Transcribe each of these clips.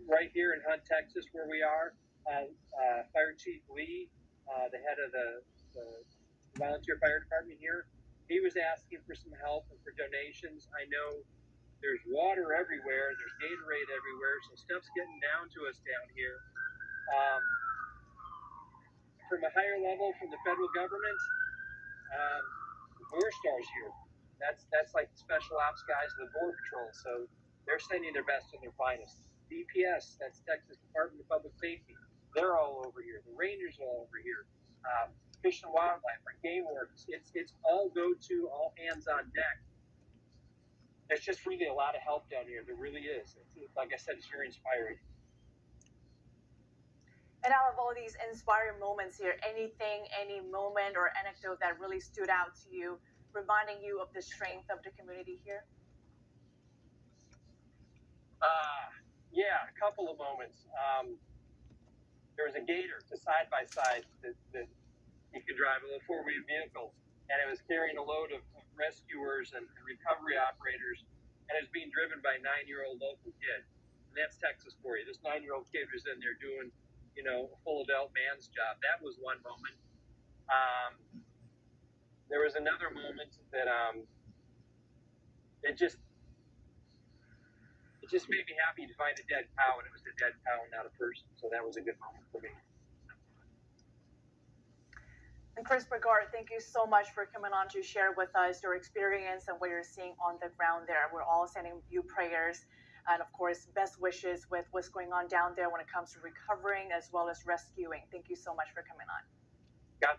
right here in Hunt, Texas, where we are. Fire Chief Lee, the head of the volunteer fire department here, he was asking for some help and for donations. I know there's water everywhere, there's Gatorade everywhere, so stuff's getting down to us down here. From a higher level, from the federal government, the Border Stars here. That's like the special ops guys of the Border Patrol. So they're sending their best and their finest. DPS, that's Texas Department of Public Safety. They're all over here. The Rangers are all over here. Fish and Wildlife, our game wardens. It's all go-to, all hands on deck. There's just really a lot of help down here. There really is. Like I said, it's very inspiring. And out of all these inspiring moments here, anything, any moment or anecdote that really stood out to you, reminding you of the strength of the community here? Yeah, a couple of moments. There was a Gator, a side-by-side that you could drive, a little four-wheel vehicle, and it was carrying a load of rescuers and recovery operators, and it was being driven by a 9-year-old local kid. And that's Texas for you. This 9-year-old kid was in there doing, a full adult man's job. That was one moment. There was another moment that it just made me happy to find a dead cow, and it was a dead cow and not a person. So that was a good moment for me. And Chris Burgard, thank you so much for coming on to share with us your experience and what you're seeing on the ground there. We're all sending you prayers and, of course, best wishes with what's going on down there when it comes to recovering as well as rescuing. Thank you so much for coming on. Yeah.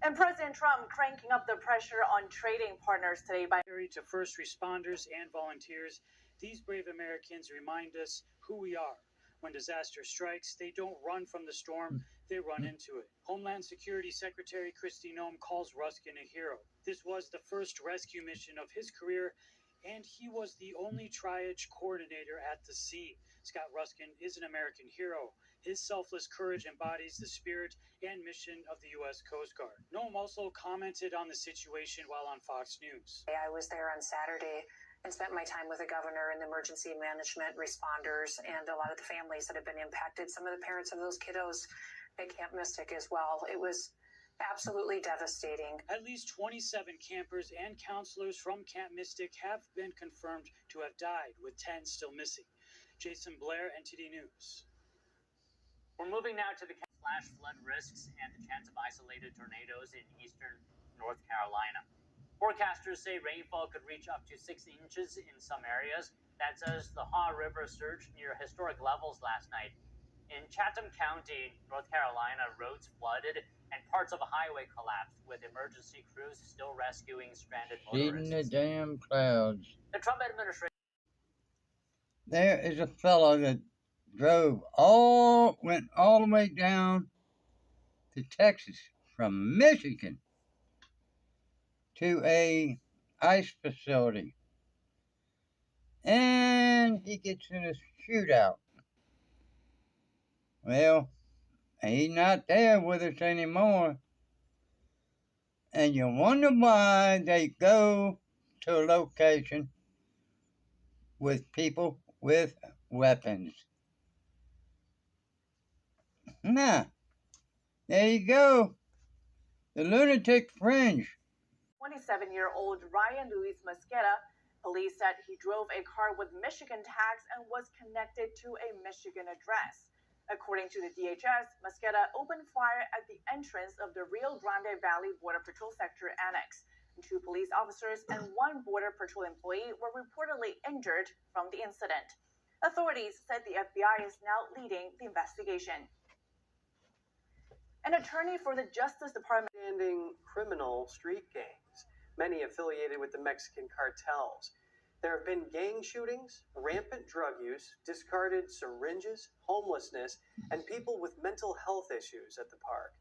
And President Trump cranking up the pressure on trading partners today by to first responders and volunteers. These brave Americans remind us who we are. When disaster strikes, they don't run from the storm, they run into it. Homeland Security Secretary Kristi Noem calls Ruskin a hero. This was the first rescue mission of his career, and he was the only triage coordinator at the sea. Scott Ruskin is an American hero. His selfless courage embodies the spirit and mission of the U.S. Coast Guard. Noem also commented on the situation while on Fox News. I was there on Saturday and spent my time with the governor and the emergency management responders and a lot of the families that have been impacted. Some of the parents of those kiddos at Camp Mystic as well. It was absolutely devastating. At least 27 campers and counselors from Camp Mystic have been confirmed to have died, with 10 still missing. Jason Blair, NTD News. We're moving now to the flash flood risks and the chance of isolated tornadoes in eastern North Carolina. Forecasters say rainfall could reach up to 6 inches in some areas. That's as the Haw River surged near historic levels last night. In Chatham County, North Carolina, roads flooded and parts of a highway collapsed, with emergency crews still rescuing stranded motorists. In the damn clouds. The Trump administration. There is a fellow that went all the way down to Texas from Michigan to a ice facility, and he gets in a shootout. Well, he's not there with us anymore, and you wonder why they go to a location with people with weapons. Now, there you go, the lunatic fringe. 27-year-old Ryan Luis Mosqueda, police said he drove a car with Michigan tags and was connected to a Michigan address. According to the DHS, Mosqueda opened fire at the entrance of the Rio Grande Valley Border Patrol Sector Annex. 2 police officers and 1 Border Patrol employee were reportedly injured from the incident. Authorities said the FBI is now leading the investigation. An attorney for the Justice Department standing criminal street gangs, many affiliated with the Mexican cartels. There have been gang shootings, rampant drug use, discarded syringes, homelessness, and people with mental health issues at the park.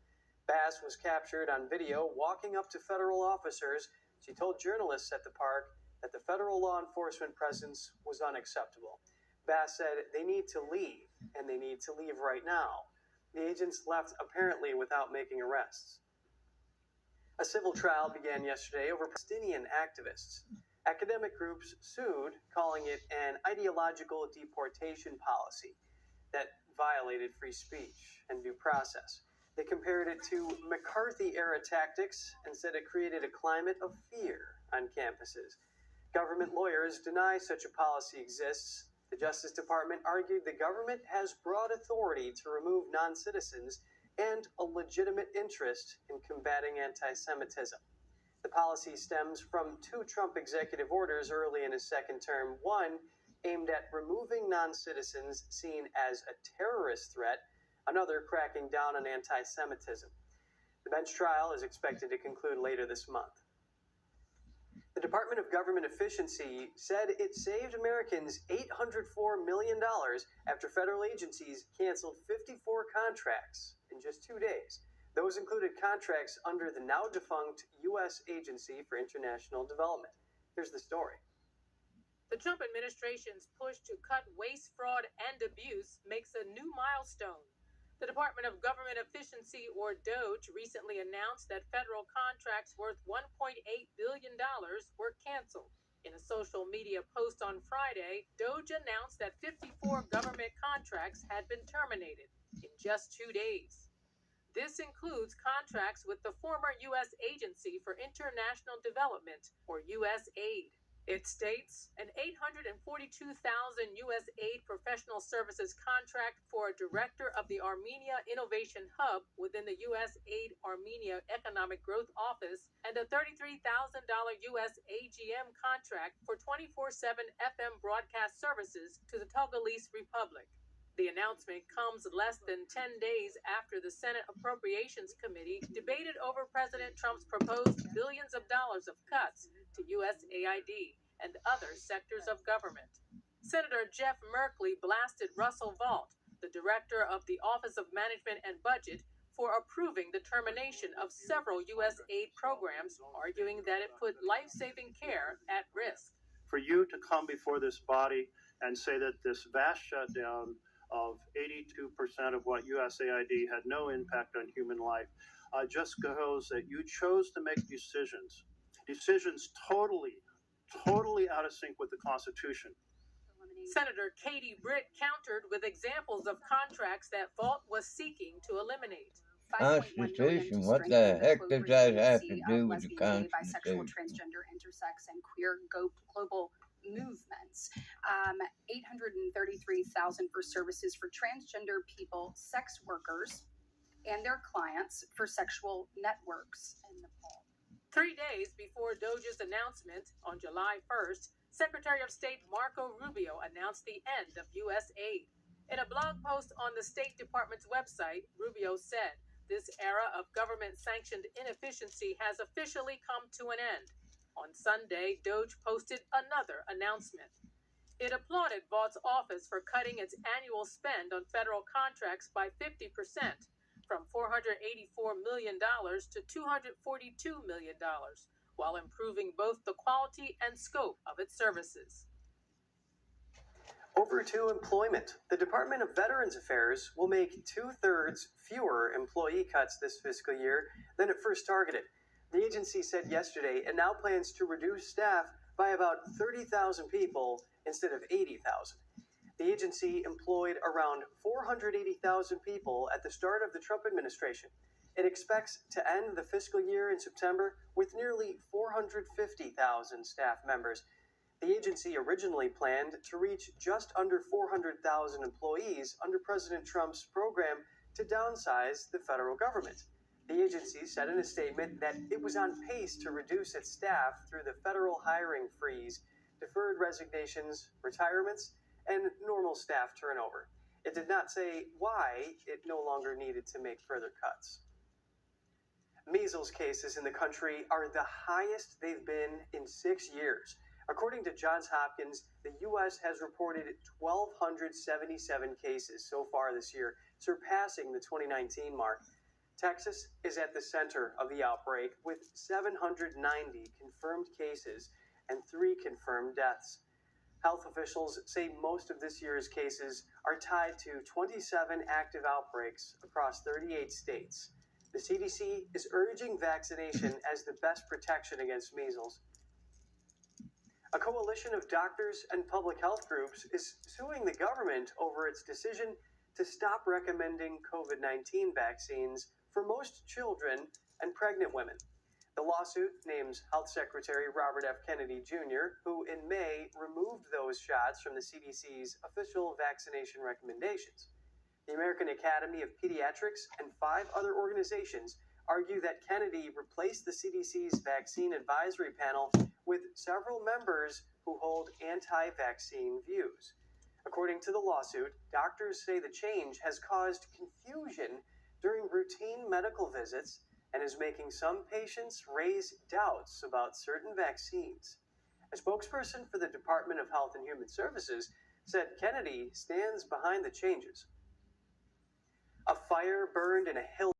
Bass was captured on video walking up to federal officers. She told journalists at the park that the federal law enforcement presence was unacceptable. Bass said they need to leave, and they need to leave right now. The agents left apparently without making arrests. A civil trial began yesterday over Palestinian activists. Academic groups sued, calling it an ideological deportation policy that violated free speech and due process. They compared it to McCarthy-era tactics and said it created a climate of fear on campuses. Government lawyers deny such a policy exists. The Justice Department argued the government has broad authority to remove non-citizens and a legitimate interest in combating anti-Semitism. The policy stems from two Trump executive orders early in his second term. One aimed at removing non-citizens seen as a terrorist threat, another cracking down on anti-Semitism. The bench trial is expected to conclude later this month. The Department of Government Efficiency said it saved Americans $804 million after federal agencies canceled 54 contracts in just 2 days. Those included contracts under the now-defunct U.S. Agency for International Development. Here's the story. The Trump administration's push to cut waste, fraud, and abuse makes a new milestone. The Department of Government Efficiency, or DOGE, recently announced that federal contracts worth $1.8 billion were canceled. In a social media post on Friday, DOGE announced that 54 government contracts had been terminated in just 2 days. This includes contracts with the former U.S. Agency for International Development, or USAID. It states an $842,000 USAID professional services contract for a director of the Armenia Innovation Hub within the USAID Armenia Economic Growth Office and a $33,000 US AGM contract for 24/7 FM broadcast services to the Togolese Republic. The announcement comes less than 10 days after the Senate Appropriations Committee debated over President Trump's proposed billions of dollars of cuts to USAID and other sectors of government. Senator Jeff Merkley blasted Russell Vought, the director of the Office of Management and Budget, for approving the termination of several USAID programs, arguing that it put life-saving care at risk. For you to come before this body and say that this vast shutdown of 82% of what USAID had no impact on human life just goes that you chose to make decisions totally out of sync with the Constitution. Senator Katie Britt countered with examples of contracts that Vought was seeking to eliminate. Constitution? What the heck does that have to do with the Constitution? Bisexual, transgender, intersex, and queer global movements. $833,000 for services for transgender people, sex workers, and their clients for sexual networks in Nepal. 3 days before DOGE's announcement on July 1st, Secretary of State Marco Rubio announced the end of U.S. aid. In a blog post on the State Department's website, Rubio said, "This era of government-sanctioned inefficiency has officially come to an end." On Sunday, DOGE posted another announcement. It applauded Vaught's office for cutting its annual spend on federal contracts by 50%, from $484 million to $242 million, while improving both the quality and scope of its services. Over to employment. The Department of Veterans Affairs will make 2/3 fewer employee cuts this fiscal year than it first targeted. The agency said yesterday it now plans to reduce staff by about 30,000 people instead of 80,000. The agency employed around 480,000 people at the start of the Trump administration. It expects to end the fiscal year in September with nearly 450,000 staff members. The agency originally planned to reach just under 400,000 employees under President Trump's program to downsize the federal government. The agency said in a statement that it was on pace to reduce its staff through the federal hiring freeze, deferred resignations, retirements, and normal staff turnover. It did not say why it no longer needed to make further cuts. Measles cases in the country are the highest they've been in 6 years. According to Johns Hopkins, the U.S. has reported 1,277 cases so far this year, surpassing the 2019 mark. Texas is at the center of the outbreak with 790 confirmed cases and 3 confirmed deaths. Health officials say most of this year's cases are tied to 27 active outbreaks across 38 states. The CDC is urging vaccination as the best protection against measles. A coalition of doctors and public health groups is suing the government over its decision to stop recommending COVID-19 vaccines for most children and pregnant women. The lawsuit names Health Secretary Robert F. Kennedy Jr., who in May removed those shots from the CDC's official vaccination recommendations. The American Academy of Pediatrics and 5 other organizations argue that Kennedy replaced the CDC's vaccine advisory panel with several members who hold anti-vaccine views. According to the lawsuit, doctors say the change has caused confusion during routine medical visits and is making some patients raise doubts about certain vaccines. A spokesperson for the Department of Health and Human Services said Kennedy stands behind the changes. A fire burned in a hill